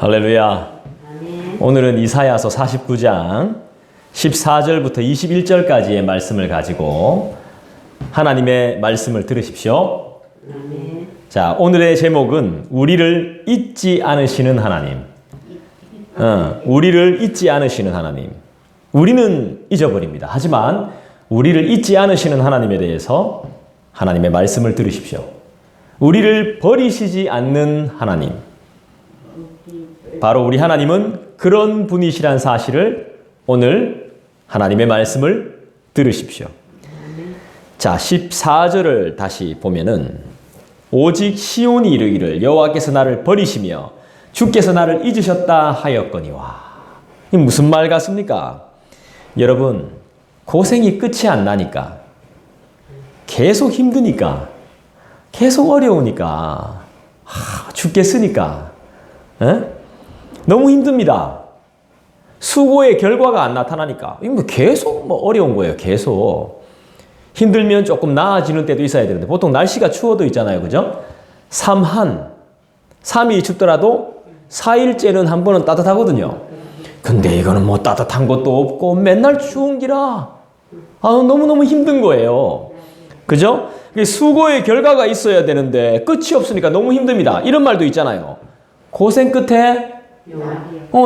할렐루야. 오늘은 이사야서 49장 14절부터 21절까지의 말씀을 가지고 하나님의 말씀을 들으십시오. 자, 오늘의 제목은 우리를 잊지 않으시는 하나님. 우리를 잊지 않으시는 하나님. 우리는 잊어버립니다. 하지만 우리를 잊지 않으시는 하나님에 대해서 하나님의 말씀을 들으십시오. 우리를 버리시지 않는 하나님. 바로 우리 하나님은 그런 분이시란 사실을 오늘 하나님의 말씀을 들으십시오. 자, 14절을 다시 보면은 오직 시온이 이르기를 여호와께서 나를 버리시며 주께서 나를 잊으셨다 하였거니와. 이 무슨 말 같습니까? 여러분, 고생이 끝이 안 나니까, 계속 힘드니까, 계속 어려우니까, 죽겠으니까, 너무 힘듭니다. 수고의 결과가 안 나타나니까. 이거 계속 어려운 거예요. 계속. 힘들면 조금 나아지는 때도 있어야 되는데, 보통 날씨가 추워도 있잖아요. 그죠? 삼이 춥더라도 4일째는 한 번은 따뜻하거든요. 근데 이거는 뭐 따뜻한 것도 없고 맨날 추운 기라. 너무너무 힘든 거예요. 그죠? 수고의 결과가 있어야 되는데 끝이 없으니까 너무 힘듭니다. 이런 말도 있잖아요. 고생 끝에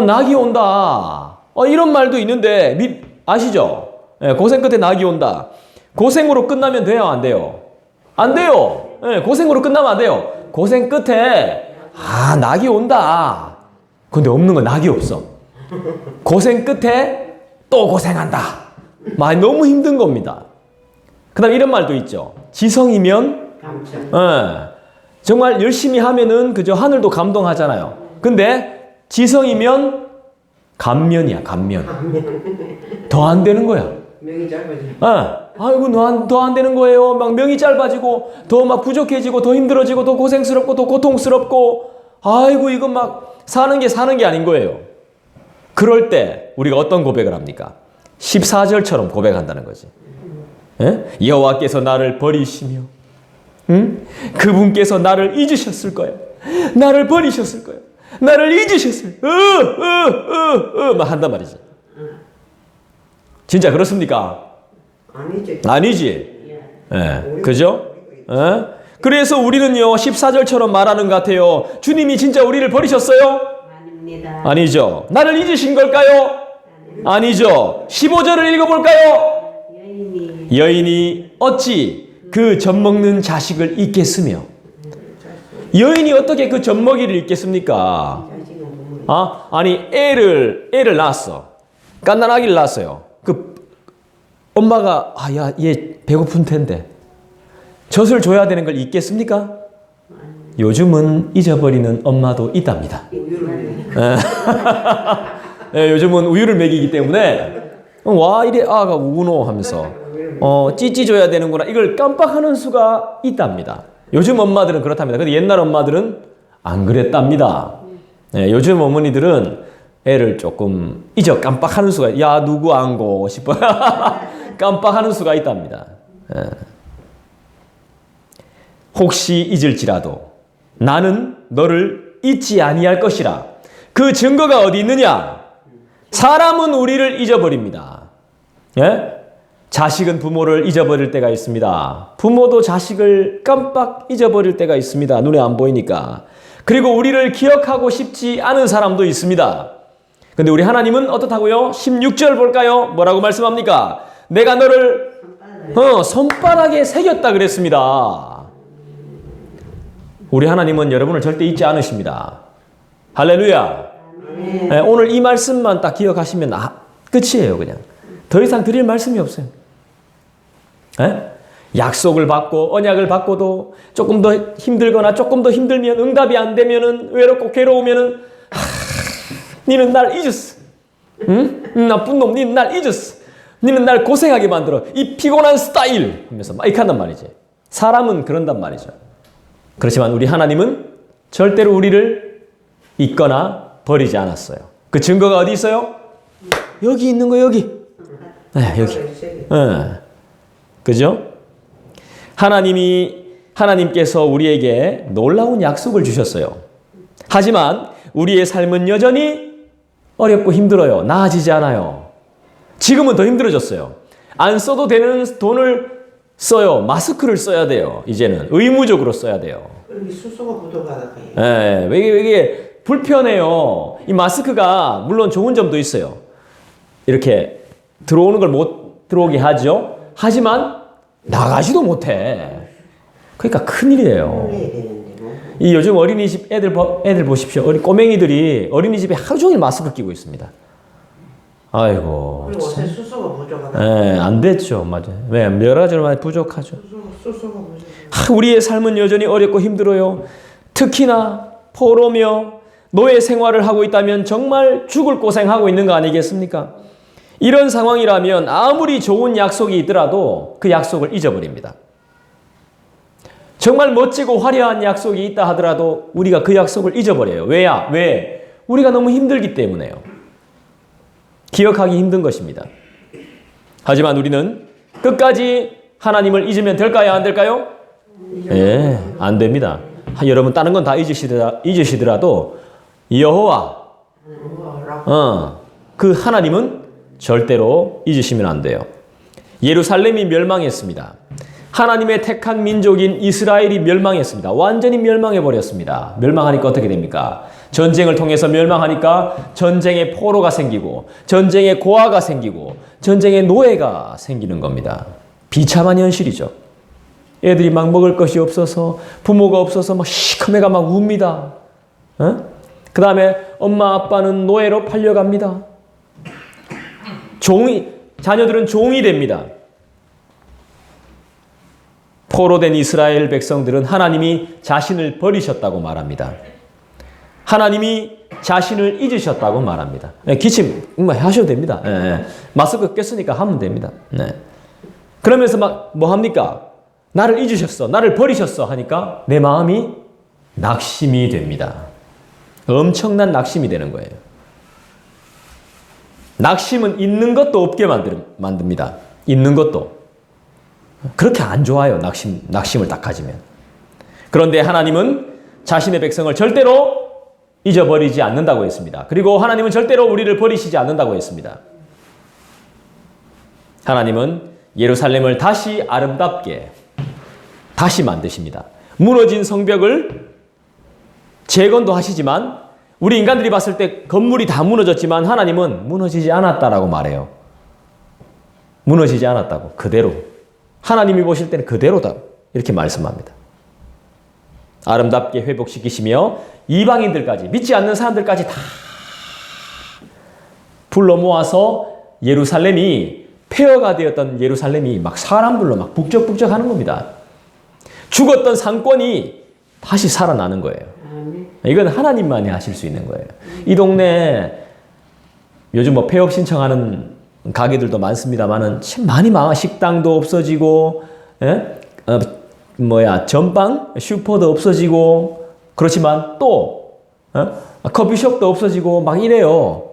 낙이 온다. 이런 말도 있는데 아시죠? 고생 끝에 낙이 온다. 고생으로 끝나면 돼요? 안 돼요? 안 돼요. 고생으로 끝나면 안 돼요. 고생 끝에 낙이 온다. 근데 없는 건 낙이 없어. 고생 끝에 또 고생한다. 너무 힘든 겁니다. 그 다음에 이런 말도 있죠. 지성이면 정말 열심히 하면은 그저 하늘도 감동하잖아요. 근데 지성이면 감면이야. 감면. 더 안 되는 거야. 명이 짧아지고. 아이고 더 안 되는 거예요. 막 명이 짧아지고 더 막 부족해지고 더 힘들어지고 더 고생스럽고 더 고통스럽고 아이고 이거 막 사는 게 아닌 거예요. 그럴 때 우리가 어떤 고백을 합니까? 14절처럼 고백한다는 거지. 여호와께서 나를 버리시며 그분께서 나를 잊으셨을 거예요. 나를 버리셨을 거예요. 나를 잊으셨어요. 막 한단 말이지. 진짜 그렇습니까? 아니지. 그죠? 그래서 우리는요 14절처럼 말하는 것 같아요. 주님이 진짜 우리를 버리셨어요? 아닙니다. 아니죠. 나를 잊으신 걸까요? 아니죠. 15절을 읽어볼까요? 여인이 어찌 그 젖먹는 자식을 잊겠으며. 여인이 어떻게 그 젖먹이를 잊겠습니까? 아니 애를 낳았어. 갓난아기를 낳았어요. 그 엄마가 얘 배고픈 텐데 젖을 줘야 되는 걸 잊겠습니까? 요즘은 잊어버리는 엄마도 있답니다. 요즘은 우유를 먹이기 때문에 와 이래 아가 우노 하면서 찌찌 줘야 되는구나 이걸 깜빡하는 수가 있답니다. 요즘 엄마들은 그렇답니다. 근데 옛날 엄마들은 안 그랬답니다. 요즘 어머니들은 애를 조금 깜빡하는 수가 야 누구 안고 싶어 깜빡하는 수가 있답니다. 혹시 잊을지라도 나는 너를 잊지 아니할 것이라. 그 증거가 어디 있느냐? 사람은 우리를 잊어버립니다. 자식은 부모를 잊어버릴 때가 있습니다. 부모도 자식을 깜빡 잊어버릴 때가 있습니다. 눈에 안 보이니까. 그리고 우리를 기억하고 싶지 않은 사람도 있습니다. 근데 우리 하나님은 어떻다고요? 16절 볼까요? 뭐라고 말씀합니까? 내가 너를 손바닥에 새겼다 그랬습니다. 우리 하나님은 여러분을 절대 잊지 않으십니다. 할렐루야. 오늘 이 말씀만 딱 기억하시면 끝이에요. 그냥 더 이상 드릴 말씀이 없어요. 약속을 받고 언약을 받고도 조금 더 힘들거나 조금 더 힘들면 응답이 안 되면은 외롭고 괴로우면은 니는 날 잊었어. 나쁜 놈, 니는 날 잊었어. 니는 날 고생하게 만들어. 이 피곤한 스타일 하면서 막 이렇게 한단 말이지. 사람은 그런단 말이죠. 그렇지만 우리 하나님은 절대로 우리를 잊거나 버리지 않았어요. 그 증거가 어디 있어요? 여기 있는 거 여기. 여기. 그죠? 하나님께서 우리에게 놀라운 약속을 주셨어요. 하지만 우리의 삶은 여전히 어렵고 힘들어요. 나아지지 않아요. 지금은 더 힘들어졌어요. 안 써도 되는 돈을 써요. 마스크를 써야 돼요. 이제는 의무적으로 써야 돼요. 그렇게 수소가 부족하다. 예, 이게 불편해요. 이 마스크가 물론 좋은 점도 있어요. 이렇게 들어오는 걸 못 들어오게 하죠. 하지만 나가지도 못해. 그러니까 큰일이에요. 해야 되는데 뭐. 이 요즘 어린이집 애들 보십시오. 꼬맹이들이 어린이집에 하루 종일 마스크 끼고 있습니다. 아이고. 그리고 옷에 수소가 부족하다. 예, 안 됐죠. 맞아요. 왜? 여러 가지로 많이 부족하죠. 수소가 부족하다. 우리의 삶은 여전히 어렵고 힘들어요. 특히나 포로며 노예 생활을 하고 있다면 정말 죽을 고생하고 있는 거 아니겠습니까? 이런 상황이라면 아무리 좋은 약속이 있더라도 그 약속을 잊어버립니다. 정말 멋지고 화려한 약속이 있다 하더라도 우리가 그 약속을 잊어버려요. 왜야? 왜? 우리가 너무 힘들기 때문에요. 기억하기 힘든 것입니다. 하지만 우리는 끝까지 하나님을 잊으면 될까요? 안 될까요? 예, 안 됩니다. 여러분 다른 건 다 잊으시더라도 여호와, 그 하나님은 절대로 잊으시면 안 돼요. 예루살렘이 멸망했습니다. 하나님의 택한 민족인 이스라엘이 멸망했습니다. 완전히 멸망해버렸습니다. 멸망하니까 어떻게 됩니까? 전쟁을 통해서 멸망하니까 전쟁의 포로가 생기고 전쟁의 고아가 생기고 전쟁의 노예가 생기는 겁니다. 비참한 현실이죠. 애들이 막 먹을 것이 없어서 부모가 없어서 막 시커매가 막 웁니다. 그 다음에 엄마 아빠는 노예로 팔려갑니다. 자녀들은 종이 됩니다. 포로된 이스라엘 백성들은 하나님이 자신을 버리셨다고 말합니다. 하나님이 자신을 잊으셨다고 말합니다. 기침 하셔도 됩니다. 마스크 꼈으니까 하면 됩니다. 그러면서 막 뭐 합니까? 나를 잊으셨어, 나를 버리셨어 하니까 내 마음이 낙심이 됩니다. 엄청난 낙심이 되는 거예요. 낙심은 있는 것도 없게 만듭니다. 있는 것도. 그렇게 안 좋아요. 낙심을 딱 가지면. 그런데 하나님은 자신의 백성을 절대로 잊어버리지 않는다고 했습니다. 그리고 하나님은 절대로 우리를 버리시지 않는다고 했습니다. 하나님은 예루살렘을 다시 아름답게 다시 만드십니다. 무너진 성벽을 재건도 하시지만 우리 인간들이 봤을 때 건물이 다 무너졌지만 하나님은 무너지지 않았다라고 말해요. 무너지지 않았다고. 그대로. 하나님이 보실 때는 그대로다. 이렇게 말씀합니다. 아름답게 회복시키시며 이방인들까지 믿지 않는 사람들까지 다 불러 모아서 예루살렘이 폐허가 되었던 예루살렘이 막 사람들로 막 북적북적 하는 겁니다. 죽었던 상권이 다시 살아나는 거예요. 이건 하나님만이 하실 수 있는 거예요. 이 동네에 요즘 뭐 폐업 신청하는 가게들도 많습니다만은 참 많이 망한 식당도 없어지고, 전방 슈퍼도 없어지고, 그렇지만 또 커피숍도 없어지고 막 이래요.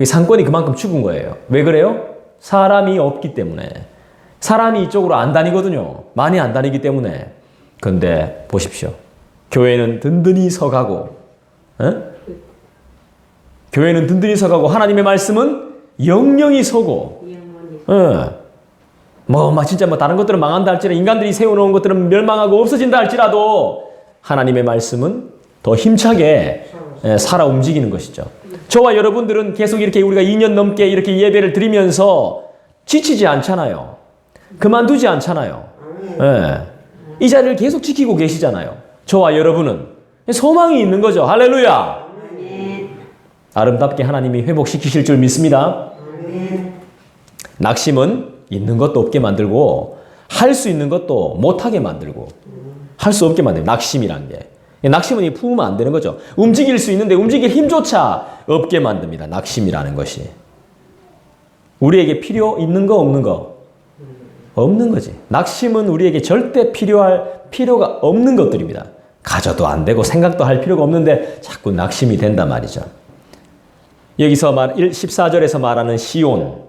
상권이 그만큼 죽은 거예요. 왜 그래요? 사람이 없기 때문에. 사람이 이쪽으로 안 다니거든요. 많이 안 다니기 때문에. 근데 보십시오. 교회는 든든히 서가고, 교회는 든든히 서가고 하나님의 말씀은 영영히 서고, 진짜 다른 것들은 망한다 할지라도 인간들이 세워놓은 것들은 멸망하고 없어진다 할지라도 하나님의 말씀은 더 힘차게 살아 움직이는 것이죠. 저와 여러분들은 계속 이렇게 우리가 2년 넘게 이렇게 예배를 드리면서 지치지 않잖아요. 그만두지 않잖아요. 이 자리를 계속 지키고 계시잖아요. 저와 여러분은 소망이 있는 거죠. 할렐루야. 아름답게 하나님이 회복시키실 줄 믿습니다. 낙심은 있는 것도 없게 만들고 할 수 있는 것도 못하게 만들고 할 수 없게 만들고 낙심이란 게. 낙심은 품으면 안 되는 거죠. 움직일 수 있는데 움직일 힘조차 없게 만듭니다. 낙심이라는 것이. 우리에게 필요 있는 거 없는 거? 없는 거지. 낙심은 우리에게 절대 필요할 필요가 없는 것들입니다. 가져도 안 되고 생각도 할 필요가 없는데 자꾸 낙심이 된단 말이죠. 여기서 14절에서 말하는 시온.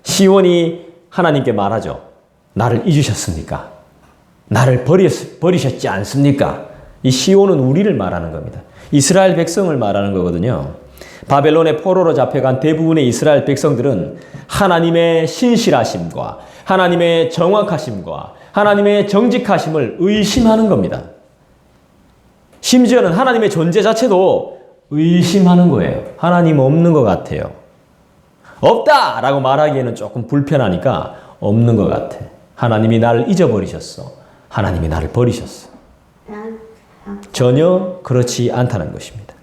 시온이 하나님께 말하죠. 나를 잊으셨습니까? 나를 버리셨지 않습니까? 이 시온은 우리를 말하는 겁니다. 이스라엘 백성을 말하는 거거든요. 바벨론의 포로로 잡혀간 대부분의 이스라엘 백성들은 하나님의 신실하심과 하나님의 정확하심과 하나님의 정직하심을 의심하는 겁니다. 심지어는 하나님의 존재 자체도 의심하는 거예요. 하나님 없는 것 같아요. 없다라고 말하기에는 조금 불편하니까 없는 것 같아. 하나님이 나를 잊어버리셨어. 하나님이 나를 버리셨어. 전혀 그렇지 않다는 것입니다.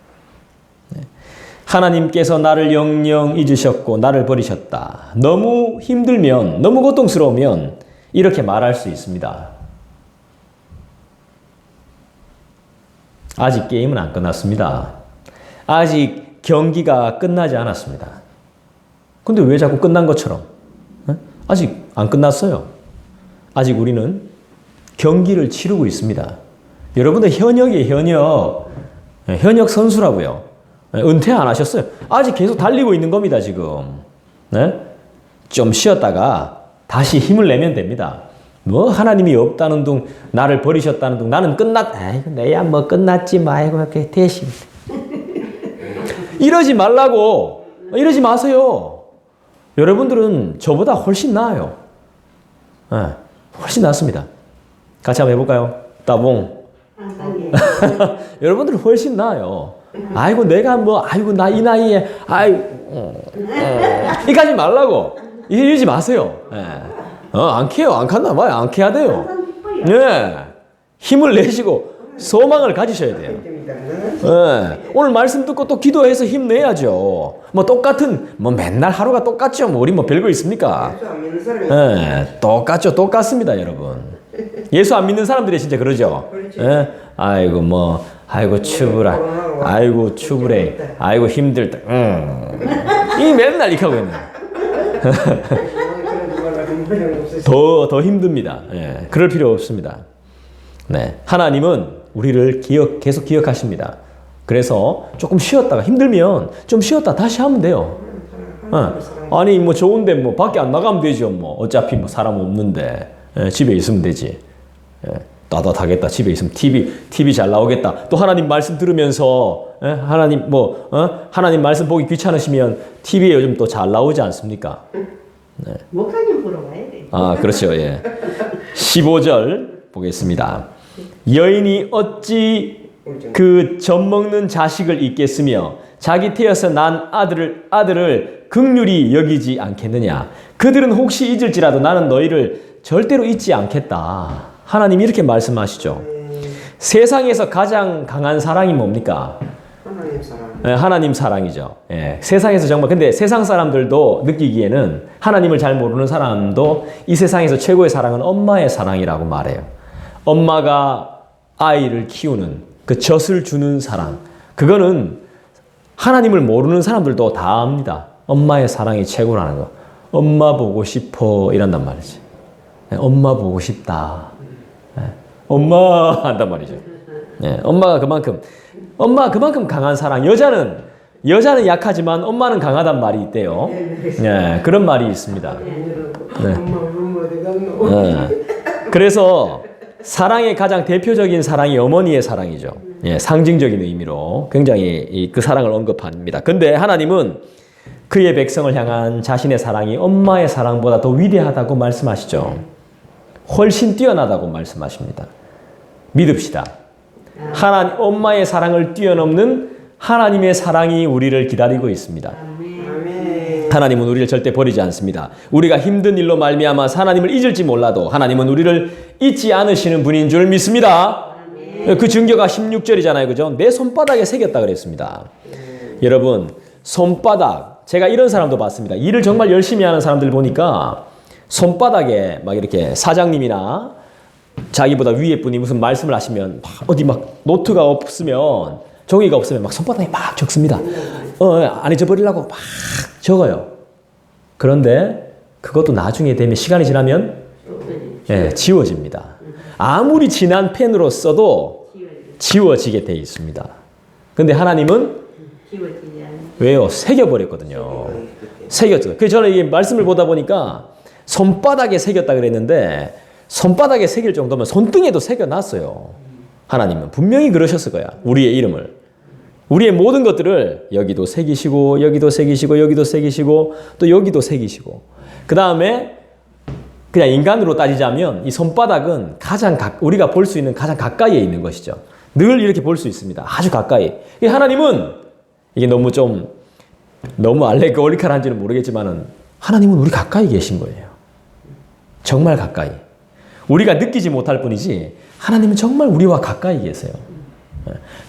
하나님께서 나를 영영 잊으셨고 나를 버리셨다. 너무 힘들면, 너무 고통스러우면 이렇게 말할 수 있습니다. 아직 게임은 안 끝났습니다. 아직 경기가 끝나지 않았습니다. 근데 왜 자꾸 끝난 것처럼? 아직 안 끝났어요. 아직 우리는 경기를 치르고 있습니다. 여러분들 현역이에요, 현역 선수라고요. 은퇴 안 하셨어요. 아직 계속 달리고 있는 겁니다, 지금. 네? 좀 쉬었다가 다시 힘을 내면 됩니다. 뭐 하나님이 없다는 둥, 나를 버리셨다는 둥, 나는 아이고 내야 뭐 끝났지 마, 아이고 이렇게 대신. 이러지 말라고, 이러지 마세요. 여러분들은 저보다 훨씬 나아요. 네, 훨씬 낫습니다. 같이 한번 해볼까요? 따봉. 여러분들은 훨씬 나아요. 아이고 내가 뭐 아이고 나 이 나이에 이까지 말라고 이러지 마세요. 안 캐요. 안 칸나 봐요. 안 캐야 돼요. 네. 힘을 내시고 소망을 가지셔야 돼요. 오늘 말씀 듣고 또 기도해서 힘내야죠. 뭐 똑같은 뭐 맨날 하루가 똑같죠. 뭐 우리 뭐 별거 있습니까? 똑같죠. 똑같습니다, 여러분. 예수 안 믿는 사람들이 진짜 그러죠. 아이고 뭐 아이고 추브라, 아이고 추브레, 아이고 힘들다. 이 맨날 이렇게 하고 있네. 더 힘듭니다. 그럴 필요 없습니다. 네, 하나님은 우리를 계속 기억하십니다. 그래서 조금 쉬었다가 힘들면 좀 쉬었다 다시 하면 돼요. 아니 뭐 좋은데 뭐 밖에 안 나가면 되죠. 뭐 어차피 뭐 사람 없는데 집에 있으면 되지. 따뜻하겠다. 집에 있으면 TV 잘 나오겠다. 또 하나님 말씀 들으면서 하나님 말씀 보기 귀찮으시면 TV에 요즘 또 잘 나오지 않습니까? 네. 목사님 보러 가야 돼. 아, 그렇죠. 예. 15절 보겠습니다. 여인이 어찌 그 젖먹는 자식을 잊겠으며 자기 태어서 난 아들을 긍휼히 여기지 않겠느냐. 그들은 혹시 잊을지라도 나는 너희를 절대로 잊지 않겠다. 하나님이 이렇게 말씀하시죠. 세상에서 가장 강한 사랑이 뭡니까? 하나님 사랑. 하나님 사랑이죠. 세상에서 정말 근데 세상 사람들도 느끼기에는 하나님을 잘 모르는 사람도 이 세상에서 최고의 사랑은 엄마의 사랑이라고 말해요. 엄마가 아이를 키우는 그 젖을 주는 사랑. 그거는 하나님을 모르는 사람들도 다 압니다. 엄마의 사랑이 최고라는 거. 엄마 보고 싶어 이란단 말이지. 엄마 보고 싶다. 엄마 한단 말이죠. 엄마가 그만큼 강한 사랑. 여자는 약하지만 엄마는 강하단 말이 있대요. 그런 말이 있습니다. 그래서 사랑의 가장 대표적인 사랑이 어머니의 사랑이죠. 상징적인 의미로 굉장히 그 사랑을 언급합니다. 근데 하나님은 그의 백성을 향한 자신의 사랑이 엄마의 사랑보다 더 위대하다고 말씀하시죠. 훨씬 뛰어나다고 말씀하십니다. 믿읍시다. 엄마의 사랑을 뛰어넘는 하나님의 사랑이 우리를 기다리고 있습니다. 하나님은 우리를 절대 버리지 않습니다. 우리가 힘든 일로 말미암아 하나님을 잊을지 몰라도 하나님은 우리를 잊지 않으시는 분인 줄 믿습니다. 그 증거가 16절이잖아요. 그죠? 내 손바닥에 새겼다 그랬습니다. 여러분, 손바닥. 제가 이런 사람도 봤습니다. 일을 정말 열심히 하는 사람들 보니까 손바닥에 막 이렇게 사장님이나 자기보다 위에 분이 무슨 말씀을 하시면 어디 막 노트가 없으면 종이가 없으면 막 손바닥에 막 적습니다. 안 잊어버리려고 막 적어요. 그런데 그것도 나중에 되면 시간이 지나면 지워집니다. 아무리 진한 펜으로 써도 지워지게 돼 있습니다. 근데 하나님은 왜요? 새겨버렸거든요. 새겼죠. 그래서 저는 이 말씀을 보다 보니까 손바닥에 새겼다 그랬는데 손바닥에 새길 정도면 손등에도 새겨놨어요. 하나님은 분명히 그러셨을 거야. 우리의 이름을. 우리의 모든 것들을 여기도 새기시고 여기도 새기시고 여기도 새기시고 또 여기도 새기시고 그 다음에 그냥 인간으로 따지자면 이 손바닥은 우리가 볼 수 있는 가장 가까이에 있는 것이죠. 늘 이렇게 볼 수 있습니다. 아주 가까이. 하나님은 이게 너무 알레고리칼한지는 모르겠지만은 하나님은 우리 가까이 계신 거예요. 정말 가까이. 우리가 느끼지 못할 뿐이지 하나님은 정말 우리와 가까이 계세요.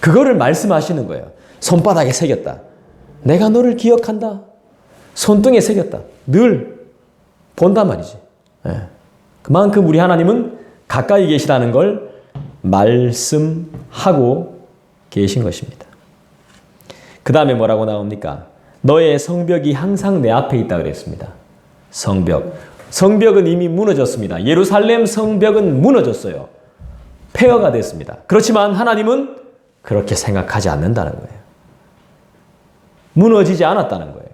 그거를 말씀하시는 거예요. 손바닥에 새겼다. 내가 너를 기억한다. 손등에 새겼다. 늘 본단 말이지. 그만큼 우리 하나님은 가까이 계시다는 걸 말씀하고 계신 것입니다. 그 다음에 뭐라고 나옵니까? 너의 성벽이 항상 내 앞에 있다 그랬습니다. 성벽은 이미 무너졌습니다. 예루살렘 성벽은 무너졌어요. 폐허가 됐습니다. 그렇지만 하나님은 그렇게 생각하지 않는다는 거예요. 무너지지 않았다는 거예요.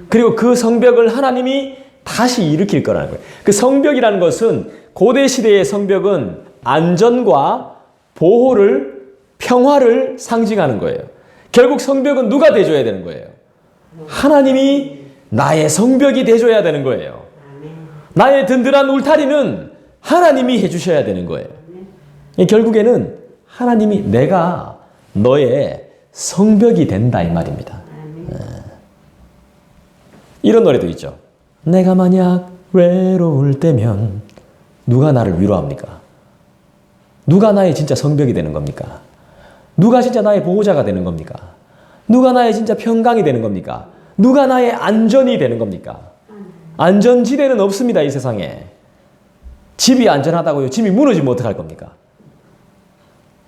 그리고 그 성벽을 하나님이 다시 일으킬 거라는 거예요. 그 성벽이라는 것은 고대 시대의 성벽은 안전과 보호를 평화를 상징하는 거예요. 결국 성벽은 누가 대줘야 되는 거예요? 하나님이 나의 성벽이 대줘야 되는 거예요. 나의 든든한 울타리는 하나님이 해주셔야 되는 거예요. 결국에는 하나님이 내가 너의 성벽이 된다 이 말입니다. 이런 노래도 있죠. 내가 만약 외로울 때면 누가 나를 위로합니까? 누가 나의 진짜 성벽이 되는 겁니까? 누가 진짜 나의 보호자가 되는 겁니까? 누가 나의 진짜 평강이 되는 겁니까? 누가 나의 안전이 되는 겁니까? 안전지대는 없습니다, 이 세상에. 집이 안전하다고요? 집이 무너지면 어떡할 겁니까?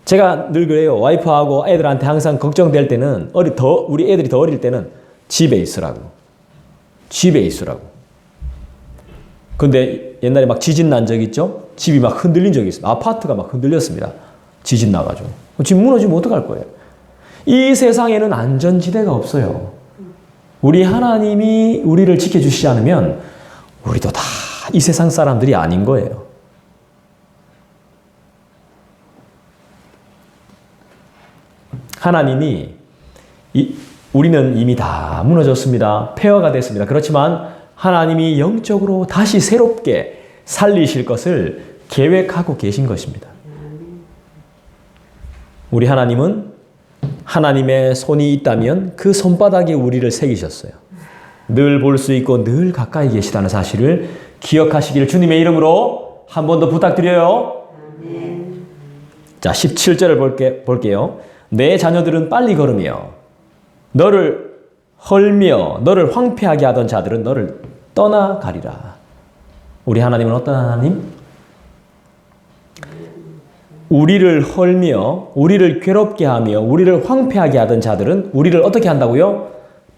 제가 늘 그래요. 와이프하고 애들한테 항상 걱정될 때는, 우리 애들이 더 어릴 때는 집에 있으라고. 집에 있으라고. 근데 옛날에 막 지진 난 적 있죠? 집이 막 흔들린 적이 있습니다. 아파트가 막 흔들렸습니다. 지진 나가지고. 집 무너지면 어떡할 거예요? 이 세상에는 안전지대가 없어요. 우리 하나님이 우리를 지켜주시지 않으면 우리도 다 이 세상 사람들이 아닌 거예요. 하나님이 우리는 이미 다 무너졌습니다. 폐허가 됐습니다. 그렇지만 하나님이 영적으로 다시 새롭게 살리실 것을 계획하고 계신 것입니다. 우리 하나님은 하나님의 손이 있다면 그 손바닥에 우리를 새기셨어요. 늘 볼 수 있고 늘 가까이 계시다는 사실을 기억하시기를 주님의 이름으로 한 번 더 부탁드려요. 자, 17절을 볼게요. 내 자녀들은 빨리 걸으며 너를 헐며 너를 황폐하게 하던 자들은 너를 떠나가리라. 우리 하나님은 어떤 하나님? 우리를 헐며 우리를 괴롭게 하며 우리를 황폐하게 하던 자들은 우리를 어떻게 한다고요?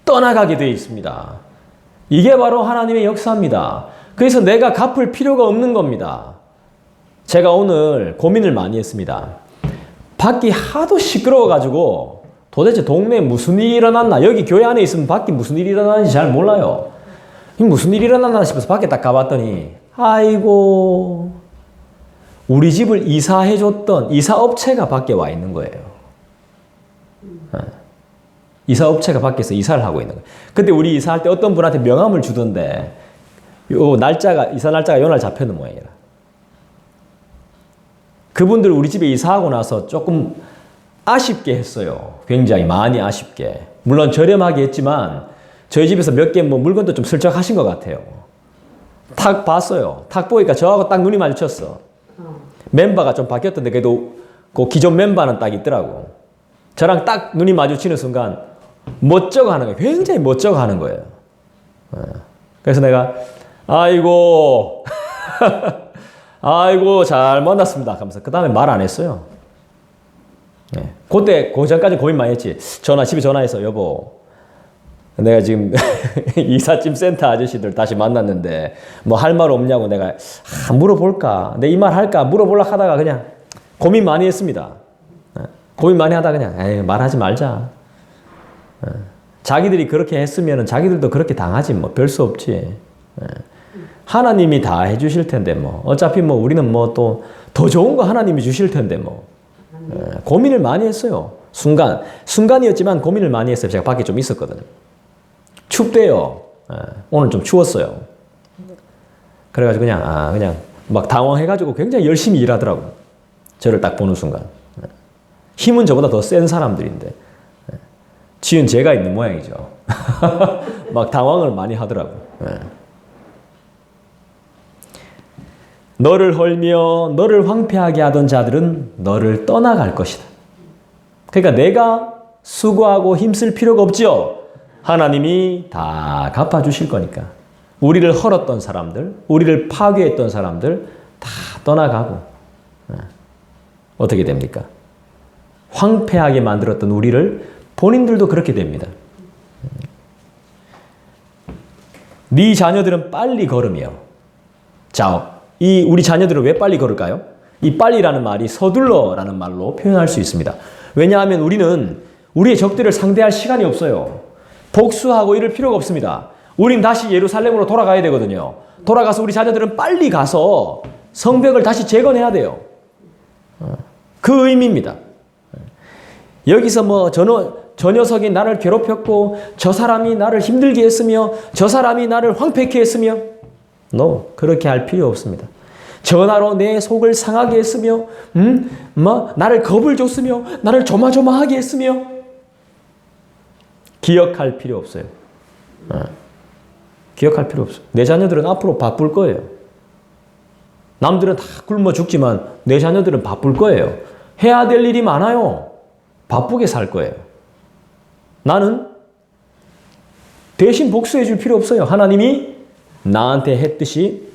떠나가게 되어 있습니다. 이게 바로 하나님의 역사입니다. 그래서 내가 갚을 필요가 없는 겁니다. 제가 오늘 고민을 많이 했습니다. 밖이 하도 시끄러워가지고 도대체 동네에 무슨 일이 일어났나, 여기 교회 안에 있으면 밖에 무슨 일이 일어나는지 잘 몰라요. 무슨 일이 일어났나 싶어서 밖에 딱 가봤더니 아이고, 우리 집을 이사해줬던 이사업체가 밖에 와 있는 거예요. 이사업체가 밖에서 이사를 하고 있는 거예요. 그때 우리 이사할 때 어떤 분한테 명함을 주던데 이사 날짜가 요 날 잡혀있는 모양이라. 그분들 우리 집에 이사하고 나서 조금 아쉽게 했어요. 굉장히 많이 아쉽게. 물론 저렴하게 했지만 저희 집에서 몇 개 물건도 좀 슬쩍 하신 것 같아요. 탁 봤어요. 탁 보니까 저하고 딱 눈이 마주쳤어. 멤버가 좀 바뀌었던데 그래도 그 기존 멤버는 딱 있더라고. 저랑 딱 눈이 마주치는 순간 멋쩍어 하는 거예요. 굉장히 멋쩍어 하는 거예요. 그래서 내가 아이고 아이고 잘 만났습니다 하면서 그 다음에 말 안 했어요. 그때 그 전까지 고민 많이 했지. 집에 전화해서 여보 내가 지금 이삿짐 센터 아저씨들 다시 만났는데 뭐 할 말 없냐고 내가 물어볼까, 내 이 말 할까 물어보려고 하다가 그냥 고민 많이 했습니다. 고민 많이 하다가 그냥 에이, 말하지 말자. 자기들이 그렇게 했으면 자기들도 그렇게 당하지 뭐 별 수 없지. 하나님이 다 해주실 텐데 뭐 어차피 뭐 우리는 뭐 또 더 좋은 거 하나님이 주실 텐데 뭐 고민을 많이 했어요. 순간이었지만 고민을 많이 했어요. 제가 밖에 좀 있었거든요. 춥대요. 오늘 좀 추웠어요. 그래가지고 그냥 막 당황해가지고 굉장히 열심히 일하더라고요. 저를 딱 보는 순간. 힘은 저보다 더 센 사람들인데. 지은 제가 있는 모양이죠. 막 당황을 많이 하더라고요. 너를 헐며 너를 황폐하게 하던 자들은 너를 떠나갈 것이다. 그러니까 내가 수고하고 힘쓸 필요가 없지요. 하나님이 다 갚아주실 거니까. 우리를 헐었던 사람들, 우리를 파괴했던 사람들 다 떠나가고 어떻게 됩니까? 황폐하게 만들었던 우리를 본인들도 그렇게 됩니다. 네 자녀들은 빨리 걸으며. 자, 우리 자녀들은 왜 빨리 걸을까요? 이 빨리라는 말이 서둘러라는 말로 표현할 수 있습니다. 왜냐하면 우리는 우리의 적들을 상대할 시간이 없어요. 복수하고 이럴 필요가 없습니다. 우린 다시 예루살렘으로 돌아가야 되거든요. 돌아가서 우리 자녀들은 빨리 가서 성벽을 다시 재건해야 돼요. 그 의미입니다. 여기서 뭐 저 녀석이 나를 괴롭혔고 저 사람이 나를 힘들게 했으며 저 사람이 나를 황폐케 했으며 그렇게 할 필요 없습니다. 전화로 내 속을 상하게 했으며 나를 겁을 줬으며 나를 조마조마하게 했으며 기억할 필요 없어요. 기억할 필요 없어요. 내 자녀들은 앞으로 바쁠 거예요. 남들은 다 굶어 죽지만 내 자녀들은 바쁠 거예요. 해야 될 일이 많아요. 바쁘게 살 거예요. 나는 대신 복수해 줄 필요 없어요. 하나님이 나한테 했듯이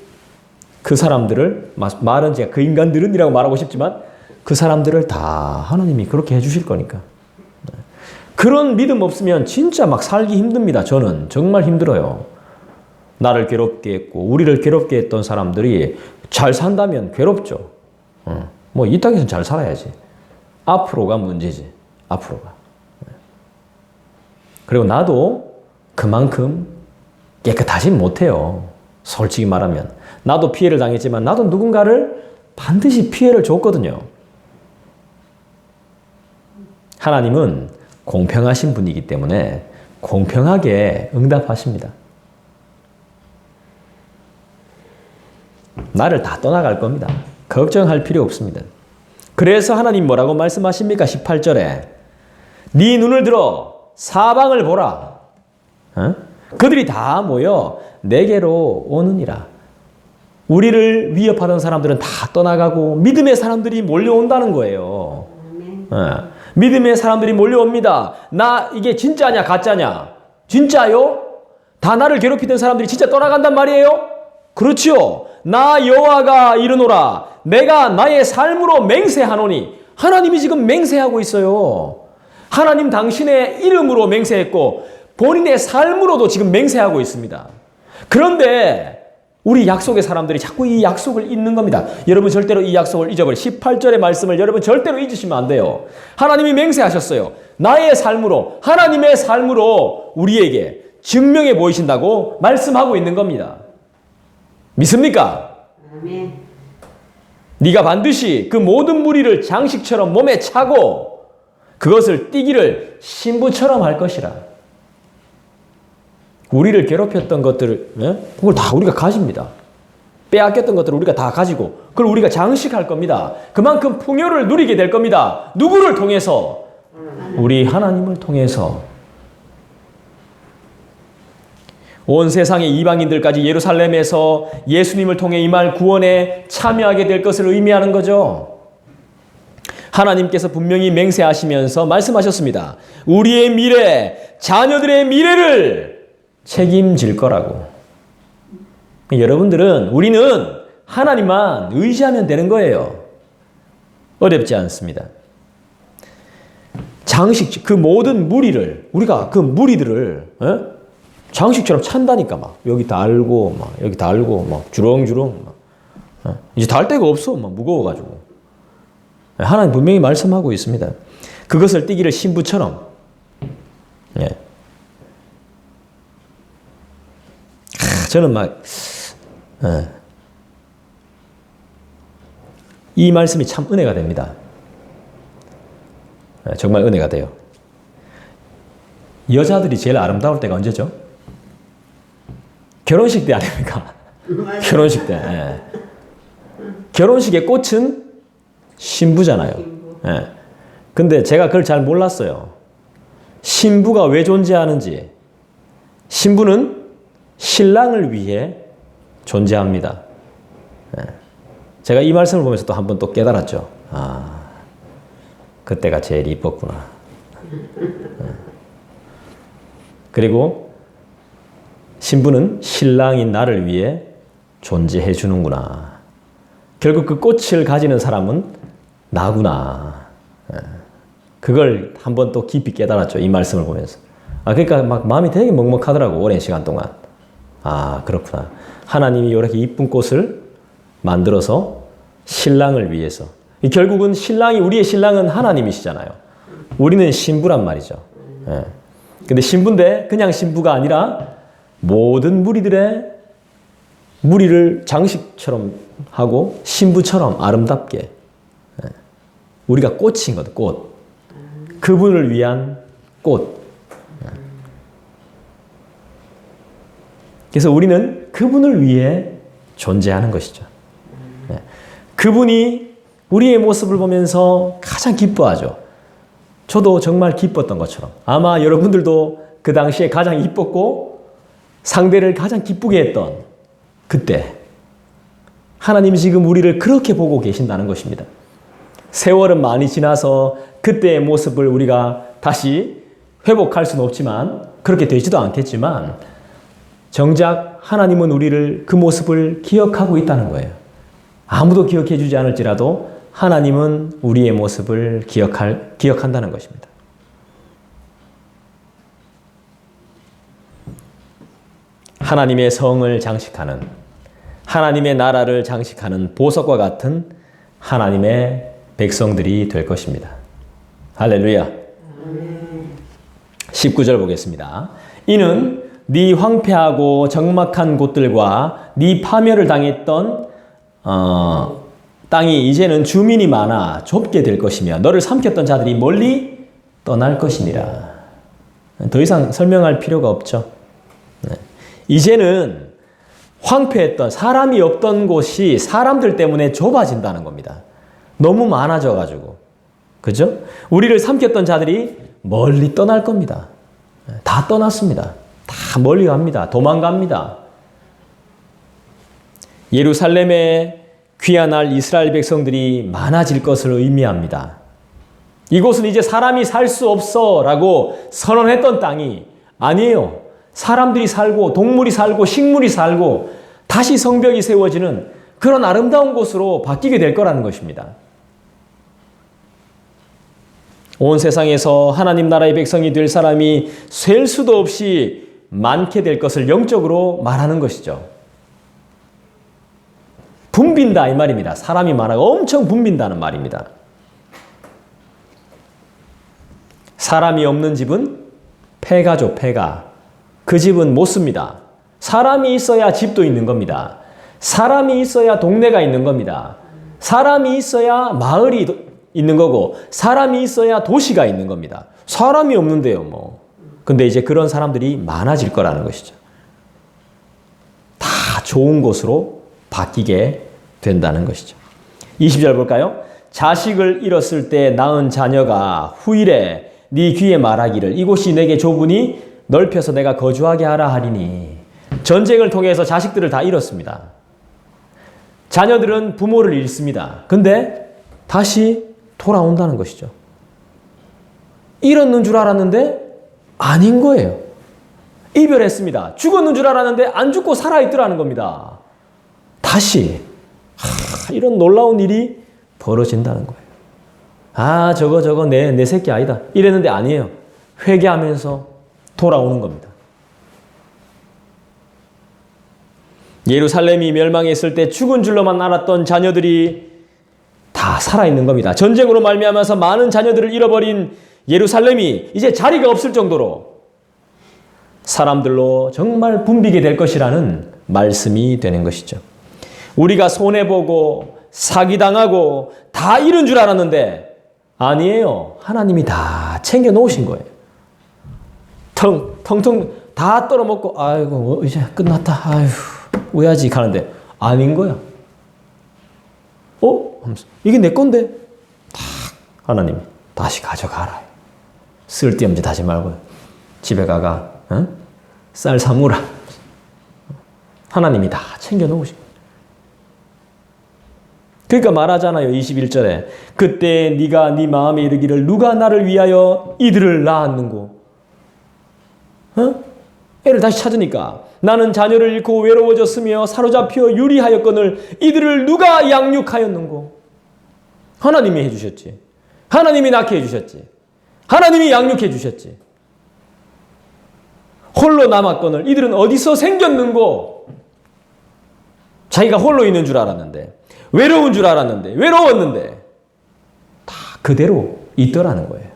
그 사람들을, 말은 제가 그 인간들은 이라고 말하고 싶지만 그 사람들을 다 하나님이 그렇게 해주실 거니까. 그런 믿음 없으면 진짜 막 살기 힘듭니다. 저는 정말 힘들어요. 나를 괴롭게 했고 우리를 괴롭게 했던 사람들이 잘 산다면 괴롭죠. 뭐 이 땅에서는 잘 살아야지. 앞으로가 문제지. 앞으로가. 그리고 나도 그만큼 깨끗하지 못해요. 솔직히 말하면. 나도 피해를 당했지만 나도 누군가를 반드시 피해를 줬거든요. 하나님은 공평하신 분이기 때문에 공평하게 응답하십니다. 나를 다 떠나갈 겁니다. 걱정할 필요 없습니다. 그래서 하나님 뭐라고 말씀하십니까? 18절에 네 눈을 들어 사방을 보라. 그들이 다 모여 내게로 오느니라. 우리를 위협하던 사람들은 다 떠나가고 믿음의 사람들이 몰려온다는 거예요. 믿음의 사람들이 몰려옵니다. 이게 진짜냐 가짜냐? 진짜요? 다 나를 괴롭히던 사람들이 진짜 떠나간단 말이에요? 그렇지요. 나 여호와가 이르노라. 내가 나의 삶으로 맹세하노니. 하나님이 지금 맹세하고 있어요. 하나님 당신의 이름으로 맹세했고 본인의 삶으로도 지금 맹세하고 있습니다. 그런데 우리 약속의 사람들이 자꾸 이 약속을 잊는 겁니다. 여러분 절대로 이 약속을 잊어버려. 18절의 말씀을 여러분 절대로 잊으시면 안 돼요. 하나님이 맹세하셨어요. 나의 삶으로, 하나님의 삶으로 우리에게 증명해 보이신다고 말씀하고 있는 겁니다. 믿습니까? 아멘. 네가 반드시 그 모든 무리를 장식처럼 몸에 차고 그것을 띠기를 신부처럼 할 것이라. 우리를 괴롭혔던 것들을, 그걸 다 우리가 가집니다. 빼앗겼던 것들을 우리가 다 가지고 그걸 우리가 장식할 겁니다. 그만큼 풍요를 누리게 될 겁니다. 누구를 통해서? 우리 하나님을 통해서. 온 세상의 이방인들까지 예루살렘에서 예수님을 통해 임할 구원에 참여하게 될 것을 의미하는 거죠. 하나님께서 분명히 맹세하시면서 말씀하셨습니다. 우리의 미래, 자녀들의 미래를 책임질 거라고. 여러분들은, 우리는 하나님만 의지하면 되는 거예요. 어렵지 않습니다. 장식, 그 모든 무리를, 우리가 그 무리들을 장식처럼 찬다니까. 막 여기 달고 막 여기 달고 막 주렁주렁 막. 이제 달 데가 없어. 막 무거워가지고. 하나님 분명히 말씀하고 있습니다. 그것을 띠기를 신부처럼. 예. 저는 막 이 말씀이 참 은혜가 됩니다. 정말 은혜가 돼요. 여자들이 제일 아름다울 때가 언제죠? 결혼식 때 아닙니까? 결혼식 때. 예. 결혼식의 꽃은 신부잖아요. 예. 근데 제가 그걸 잘 몰랐어요. 신부가 왜 존재하는지. 신부는 신랑을 위해 존재합니다. 예. 제가 이 말씀을 보면서 또 한 번 또 깨달았죠. 아, 그때가 제일 이뻤구나. 예. 그리고 신부는 신랑인 나를 위해 존재해 주는구나. 결국 그 꽃을 가지는 사람은 나구나. 그걸 한번 또 깊이 깨달았죠. 이 말씀을 보면서. 그러니까 막 마음이 되게 먹먹하더라고. 오랜 시간 동안. 아, 그렇구나. 하나님이 이렇게 이쁜 꽃을 만들어서 신랑을 위해서. 결국은 우리의 신랑은 하나님이시잖아요. 우리는 신부란 말이죠. 근데 신부인데 그냥 신부가 아니라 모든 무리를 장식처럼 하고 신부처럼 아름답게 우리가 꽃인 거다. 꽃. 그분을 위한 꽃. 그래서 우리는 그분을 위해 존재하는 것이죠. 그분이 우리의 모습을 보면서 가장 기뻐하죠. 저도 정말 기뻤던 것처럼 아마 여러분들도 그 당시에 가장 이뻤고 상대를 가장 기쁘게 했던 그때 하나님이 지금 우리를 그렇게 보고 계신다는 것입니다. 세월은 많이 지나서 그때의 모습을 우리가 다시 회복할 수는 없지만 그렇게 되지도 않겠지만 정작 하나님은 우리를 그 모습을 기억하고 있다는 거예요. 아무도 기억해 주지 않을지라도 하나님은 우리의 모습을 기억한다는 것입니다. 하나님의 성을 장식하는, 하나님의 나라를 장식하는 보석과 같은 하나님의 백성들이 될 것입니다. 할렐루야. 19절 보겠습니다. 이는 네 황폐하고 적막한 곳들과 네 파멸을 당했던 땅이 이제는 주민이 많아 좁게 될 것이며 너를 삼켰던 자들이 멀리 떠날 것이니라. 더 이상 설명할 필요가 없죠. 이제는 황폐했던 사람이 없던 곳이 사람들 때문에 좁아진다는 겁니다. 너무 많아져가지고. 그죠? 우리를 삼켰던 자들이 멀리 떠날 겁니다. 다 떠났습니다. 다 멀리 갑니다. 도망갑니다. 예루살렘에 귀환할 이스라엘 백성들이 많아질 것을 의미합니다. 이곳은 이제 사람이 살 수 없어 라고 선언했던 땅이 아니에요. 사람들이 살고 동물이 살고 식물이 살고 다시 성벽이 세워지는 그런 아름다운 곳으로 바뀌게 될 거라는 것입니다. 온 세상에서 하나님 나라의 백성이 될 사람이 셀 수도 없이 많게 될 것을 영적으로 말하는 것이죠. 붐빈다 이 말입니다. 사람이 많아서 엄청 붐빈다는 말입니다. 사람이 없는 집은 폐가죠, 폐가. 그 집은 못 씁니다. 사람이 있어야 집도 있는 겁니다. 사람이 있어야 동네가 있는 겁니다. 사람이 있어야 마을이 있는 거고 사람이 있어야 도시가 있는 겁니다. 사람이 없는데요, 뭐. 근데 이제 그런 사람들이 많아질 거라는 것이죠. 다 좋은 곳으로 바뀌게 된다는 것이죠. 20절 볼까요? 자식을 잃었을 때 낳은 자녀가 후일에 네 귀에 말하기를 이곳이 내게 좁으니 넓혀서 내가 거주하게 하라 하리니. 전쟁을 통해서 자식들을 다 잃었습니다. 자녀들은 부모를 잃습니다. 근데 다시 돌아온다는 것이죠. 잃었는 줄 알았는데 아닌 거예요. 이별했습니다. 죽었는 줄 알았는데 안 죽고 살아있더라는 겁니다. 다시 이런 놀라운 일이 벌어진다는 거예요. 저거 내 새끼 아니다. 이랬는데 아니에요. 회개하면서 돌아오는 겁니다. 예루살렘이 멸망했을 때 죽은 줄로만 알았던 자녀들이 다 살아있는 겁니다. 전쟁으로 말미암아서 많은 자녀들을 잃어버린 예루살렘이 이제 자리가 없을 정도로 사람들로 정말 붐비게 될 것이라는 말씀이 되는 것이죠. 우리가 손해보고 사기당하고 다 잃은 줄 알았는데 아니에요. 하나님이 다 챙겨 놓으신 거예요. 텅텅 다 떨어먹고 아이고 이제 끝났다. 아휴 우야지 가는데 아닌 거야. 하면서 이게 내 건데 딱 하나님이 다시 가져가라. 쓸데없는 짓 하지 말고 집에 가가 쌀 사무라. 하나님이 다 챙겨 놓으신 거예요. 그러니까 말하잖아요. 21절에 그때 네가 네 마음에 이르기를 누가 나를 위하여 이들을 낳았는고. 애를 다시 찾으니까 나는 자녀를 잃고 외로워졌으며 사로잡혀 유리하였거늘 이들을 누가 양육하였는고. 하나님이 해주셨지. 하나님이 낳게 해주셨지. 하나님이 양육해 주셨지. 홀로 남았거늘 이들은 어디서 생겼는고. 자기가 홀로 있는 줄 알았는데, 외로운 줄 알았는데, 외로웠는데 다 그대로 있더라는 거예요.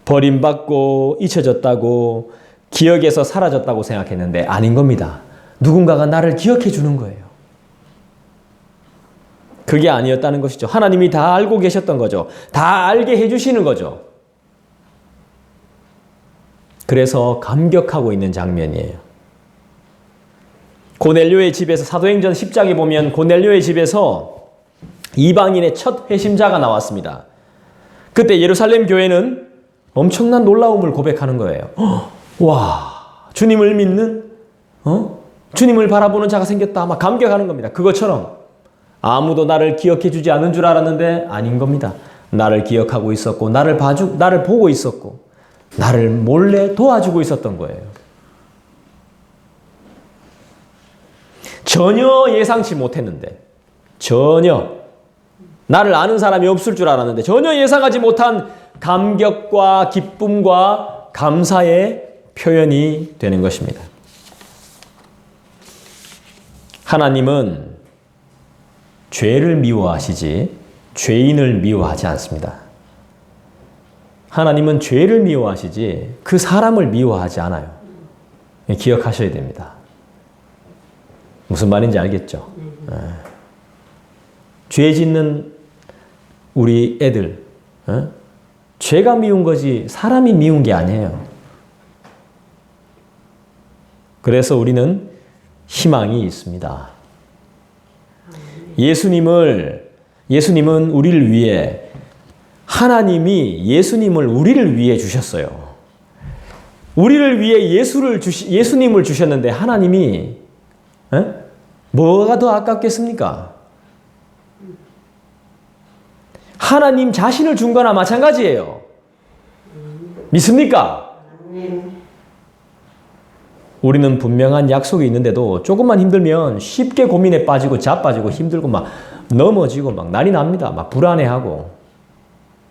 버림받고 잊혀졌다고, 기억에서 사라졌다고 생각했는데 아닌 겁니다. 누군가가 나를 기억해 주는 거예요. 그게 아니었다는 것이죠. 하나님이 다 알고 계셨던 거죠. 다 알게 해주시는 거죠. 그래서 감격하고 있는 장면이에요. 고넬료의 집에서 사도행전 10장에 보면 고넬료의 집에서 이방인의 첫 회심자가 나왔습니다. 그때 예루살렘 교회는 엄청난 놀라움을 고백하는 거예요. 와, 주님을 믿는, 주님을 바라보는 자가 생겼다. 막 감격하는 겁니다. 그것처럼 아무도 나를 기억해 주지 않은 줄 알았는데 아닌 겁니다. 나를 기억하고 있었고, 나를 보고 있었고, 나를 몰래 도와주고 있었던 거예요. 전혀 예상치 못했는데, 전혀 나를 아는 사람이 없을 줄 알았는데 전혀 예상하지 못한 감격과 기쁨과 감사의 표현이 되는 것입니다. 하나님은 죄를 미워하시지 죄인을 미워하지 않습니다. 하나님은 죄를 미워하시지 그 사람을 미워하지 않아요. 기억하셔야 됩니다. 무슨 말인지 알겠죠? 죄 짓는 우리 애들, 죄가 미운 거지 사람이 미운 게 아니에요. 그래서 우리는 희망이 있습니다. 예수님은 우리를 위해, 하나님이 예수님을 우리를 위해 주셨어요. 우리를 위해 예수님을 주셨는데 하나님이 뭐가 더 아깝겠습니까? 하나님 자신을 준 거나 마찬가지예요. 믿습니까? 우리는 분명한 약속이 있는데도 조금만 힘들면 쉽게 고민에 빠지고 자빠지고 힘들고 막 넘어지고 막 난리 납니다. 막 불안해하고.